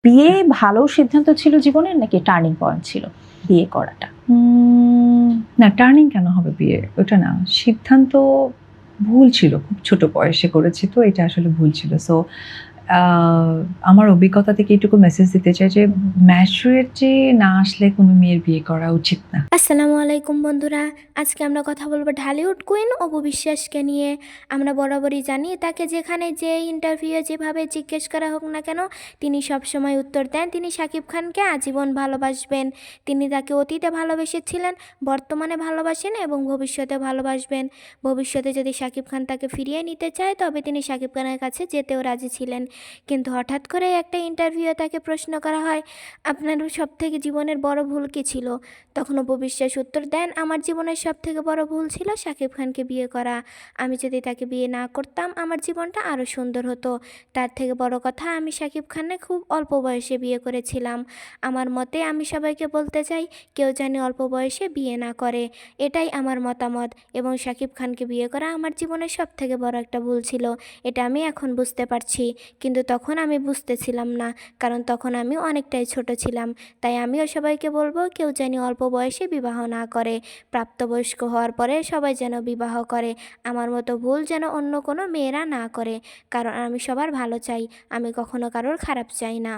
বিয়ে ভালো সিদ্ধান্ত ছিল জীবনের নাকি টার্নিং পয়েন্ট ছিল বিয়ে করাটা? না টার্নিং কেন হবে বিয়ে? ওটা না। সিদ্ধান্ত ভুল ছিল। খুব ছোট বয়সে করেছি তো এটা আসলে ভুল ছিল। সো আ আমার অভিজ্ঞতা থেকে এইটুকু মেসেজ দিতে চাই যে ম্যাচুরিটি না আসলে কোনো মেয়ের বিয়ে করা উচিত না। আসসালামু আলাইকুম বন্ধুরা। আজকে আমরা কথা বলবো ঢালিউড কুইন অপু বিশ্বাসকে নিয়ে। আমরা বরাবরই জানি তাকে যেখানে যে ইন্টারভিউয়ে যেভাবে জিজ্ঞেস করা হোক না কেন তিনি সবসময় উত্তর দেন তিনি শাকিব খানকে আজীবন ভালোবাসবেন। তিনি তাকে অতীতে ভালোবেসেছিলেন, বর্তমানে ভালোবাসেন এবং ভবিষ্যতে ভালোবাসবেন। ভবিষ্যতে যদি শাকিব খান তাকে ফিরিয়ে নিতে চায় তবে তিনি শাকিব খানের কাছে যেতেও রাজি ছিলেন। কিন্তু হঠাৎ করে একটা ইন্টারভিউয়ে তাকে প্রশ্ন করা হয়, আপনার সবথেকে জীবনের বড় ভুল কী ছিল? তখন অপু বিশ্বাস উত্তর দেন, আমার জীবনের সবথেকে বড় ভুল ছিল শাকিব খানকে বিয়ে করা। আমি যদি তাকে বিয়ে না করতাম আমার জীবনটা আরও সুন্দর হতো। তার থেকে বড় কথা, আমি শাকিব খানকে খুব অল্প বয়সে বিয়ে করেছিলাম। আমার মতে আমি সবাইকে বলতে চাই, কেউ যেন অল্প বয়সে বিয়ে না করে। এটাই আমার মতামত। এবং শাকিব খানকে বিয়ে করা আমার জীবনের সবথেকে বড় একটা ভুল ছিল। এটা আমি এখন বুঝতে পারছি, কিন্তু তখন আমি বুঝতেছিলাম না, কারণ তখন আমি অনেকটাই ছোট ছিলাম। তাই আমিও সবাইকে বলবো, কেউ যেন অল্প বয়সে বিবাহ না করে। প্রাপ্তবয়স্ক হওয়ার পরে সবাই যেন বিবাহ করে। আমার মতো ভুল যেন অন্য কোনো মেয়েরা না করে, কারণ আমি সবার ভালো চাই। আমি কখনো কারোর খারাপ চাই না।